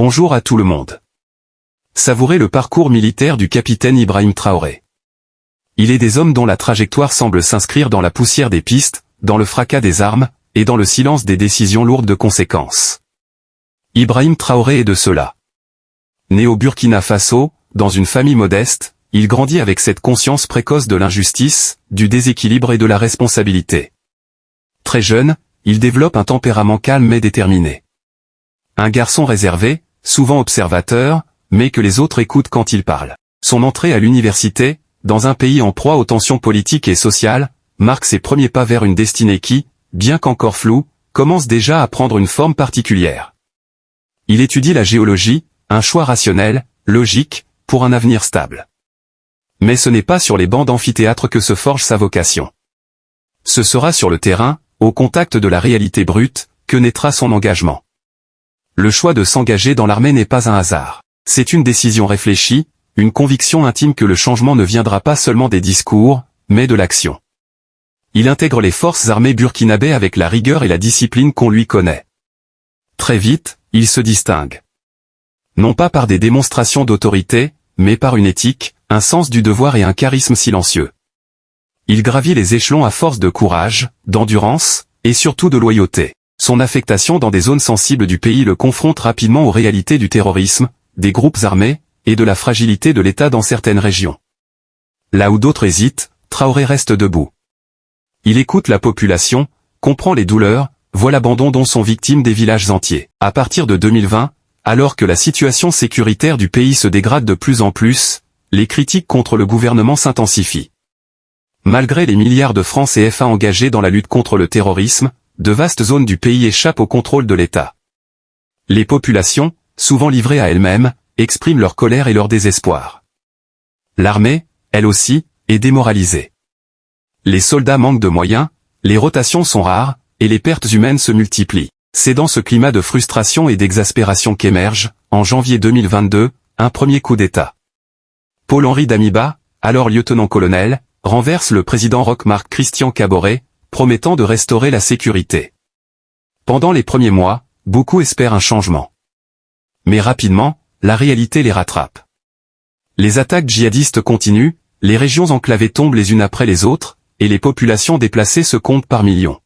Bonjour à tout le monde. Savourez le parcours militaire du capitaine Ibrahim Traoré. Il est des hommes dont la trajectoire semble s'inscrire dans la poussière des pistes, dans le fracas des armes, et dans le silence des décisions lourdes de conséquences. Ibrahim Traoré est de ceux-là. Né au Burkina Faso, dans une famille modeste, il grandit avec cette conscience précoce de l'injustice, du déséquilibre et de la responsabilité. Très jeune, il développe un tempérament calme mais déterminé. Un garçon réservé, souvent observateur, mais que les autres écoutent quand il parle. Son entrée à l'université, dans un pays en proie aux tensions politiques et sociales, marque ses premiers pas vers une destinée qui, bien qu'encore floue, commence déjà à prendre une forme particulière. Il étudie la géologie, un choix rationnel, logique, pour un avenir stable. Mais ce n'est pas sur les bancs d'amphithéâtre que se forge sa vocation. Ce sera sur le terrain, au contact de la réalité brute, que naîtra son engagement. Le choix de s'engager dans l'armée n'est pas un hasard. C'est une décision réfléchie, une conviction intime que le changement ne viendra pas seulement des discours, mais de l'action. Il intègre les forces armées burkinabées avec la rigueur et la discipline qu'on lui connaît. Très vite, il se distingue. Non pas par des démonstrations d'autorité, mais par une éthique, un sens du devoir et un charisme silencieux. Il gravit les échelons à force de courage, d'endurance, et surtout de loyauté. Son affectation dans des zones sensibles du pays le confronte rapidement aux réalités du terrorisme, des groupes armés, et de la fragilité de l'État dans certaines régions. Là où d'autres hésitent, Traoré reste debout. Il écoute la population, comprend les douleurs, voit l'abandon dont sont victimes des villages entiers. À partir de 2020, alors que la situation sécuritaire du pays se dégrade de plus en plus, les critiques contre le gouvernement s'intensifient. Malgré les milliards de francs CFA engagés dans la lutte contre le terrorisme, de vastes zones du pays échappent au contrôle de l'État. Les populations, souvent livrées à elles-mêmes, expriment leur colère et leur désespoir. L'armée, elle aussi, est démoralisée. Les soldats manquent de moyens, les rotations sont rares, et les pertes humaines se multiplient. C'est dans ce climat de frustration et d'exaspération qu'émerge, en janvier 2022, un premier coup d'État. Paul-Henri Damiba, alors lieutenant-colonel, renverse le président Roch-Marc Christian Kaboré, promettant de restaurer la sécurité. Pendant les premiers mois, beaucoup espèrent un changement. Mais rapidement, la réalité les rattrape. Les attaques djihadistes continuent, les régions enclavées tombent les unes après les autres, et les populations déplacées se comptent par millions.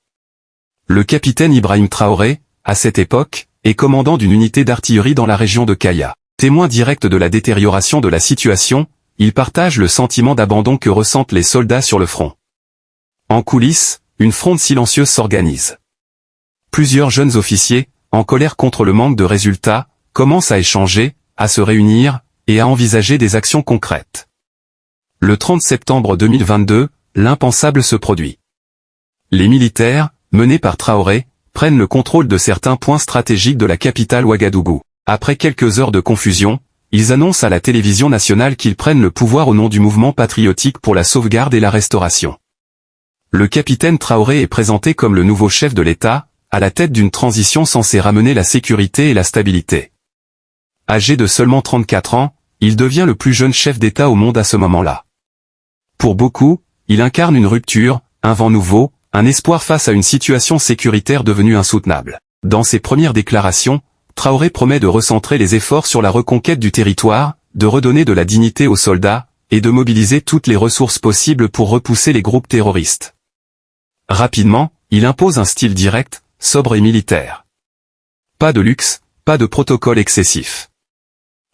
Le capitaine Ibrahim Traoré, à cette époque, est commandant d'une unité d'artillerie dans la région de Kaya. Témoin direct de la détérioration de la situation, il partage le sentiment d'abandon que ressentent les soldats sur le front. En coulisses, une fronde silencieuse s'organise. Plusieurs jeunes officiers, en colère contre le manque de résultats, commencent à échanger, à se réunir, et à envisager des actions concrètes. Le 30 septembre 2022, l'impensable se produit. Les militaires, menés par Traoré, prennent le contrôle de certains points stratégiques de la capitale Ouagadougou. Après quelques heures de confusion, ils annoncent à la télévision nationale qu'ils prennent le pouvoir au nom du mouvement patriotique pour la sauvegarde et la restauration. Le capitaine Traoré est présenté comme le nouveau chef de l'État, à la tête d'une transition censée ramener la sécurité et la stabilité. Âgé de seulement 34 ans, il devient le plus jeune chef d'État au monde à ce moment-là. Pour beaucoup, il incarne une rupture, un vent nouveau, un espoir face à une situation sécuritaire devenue insoutenable. Dans ses premières déclarations, Traoré promet de recentrer les efforts sur la reconquête du territoire, de redonner de la dignité aux soldats, et de mobiliser toutes les ressources possibles pour repousser les groupes terroristes. Rapidement, il impose un style direct, sobre et militaire. Pas de luxe, pas de protocole excessif.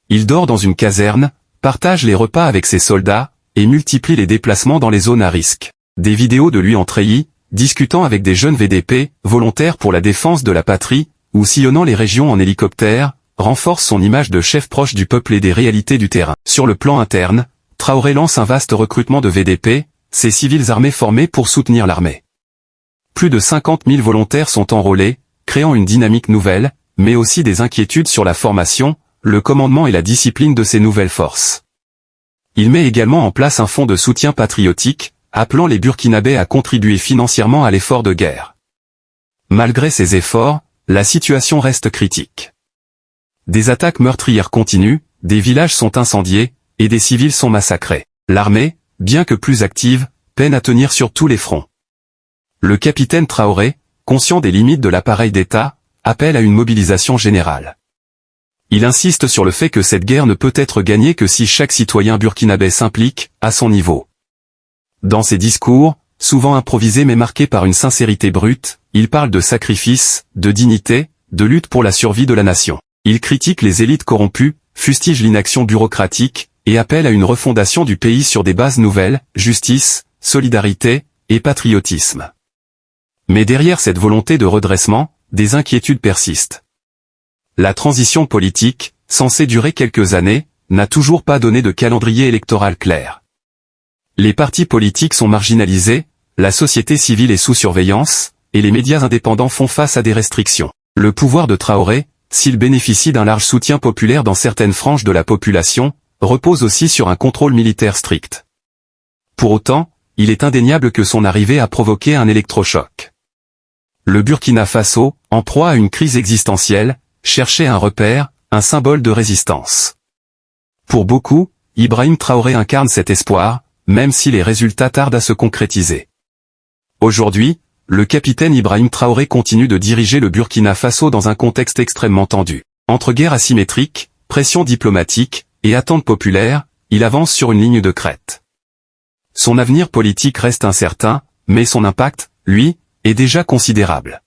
Il dort dans une caserne, partage les repas avec ses soldats, et multiplie les déplacements dans les zones à risque. Des vidéos de lui en treillis, discutant avec des jeunes VDP, volontaires pour la défense de la patrie, ou sillonnant les régions en hélicoptère, renforcent son image de chef proche du peuple et des réalités du terrain. Sur le plan interne, Traoré lance un vaste recrutement de VDP, ces civils armés formés pour soutenir l'armée. Plus de 50 000 volontaires sont enrôlés, créant une dynamique nouvelle, mais aussi des inquiétudes sur la formation, le commandement et la discipline de ces nouvelles forces. Il met également en place un fonds de soutien patriotique, appelant les Burkinabés à contribuer financièrement à l'effort de guerre. Malgré ces efforts, la situation reste critique. Des attaques meurtrières continuent, des villages sont incendiés, et des civils sont massacrés. L'armée, bien que plus active, peine à tenir sur tous les fronts. Le capitaine Traoré, conscient des limites de l'appareil d'État, appelle à une mobilisation générale. Il insiste sur le fait que cette guerre ne peut être gagnée que si chaque citoyen burkinabé s'implique, à son niveau. Dans ses discours, souvent improvisés mais marqués par une sincérité brute, il parle de sacrifice, de dignité, de lutte pour la survie de la nation. Il critique les élites corrompues, fustige l'inaction bureaucratique, et appelle à une refondation du pays sur des bases nouvelles, justice, solidarité, et patriotisme. Mais derrière cette volonté de redressement, des inquiétudes persistent. La transition politique, censée durer quelques années, n'a toujours pas donné de calendrier électoral clair. Les partis politiques sont marginalisés, la société civile est sous surveillance, et les médias indépendants font face à des restrictions. Le pouvoir de Traoré, s'il bénéficie d'un large soutien populaire dans certaines franges de la population, repose aussi sur un contrôle militaire strict. Pour autant, il est indéniable que son arrivée a provoqué un électrochoc. Le Burkina Faso, en proie à une crise existentielle, cherchait un repère, un symbole de résistance. Pour beaucoup, Ibrahim Traoré incarne cet espoir, même si les résultats tardent à se concrétiser. Aujourd'hui, le capitaine Ibrahim Traoré continue de diriger le Burkina Faso dans un contexte extrêmement tendu. Entre guerre asymétrique, pression diplomatique, et attente populaire, il avance sur une ligne de crête. Son avenir politique reste incertain, mais son impact, lui, est déjà considérable.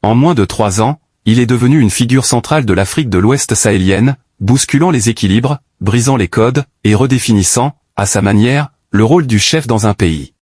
En moins de 3 ans, il est devenu une figure centrale de l'Afrique de l'Ouest sahélienne, bousculant les équilibres, brisant les codes, et redéfinissant, à sa manière, le rôle du chef dans un pays.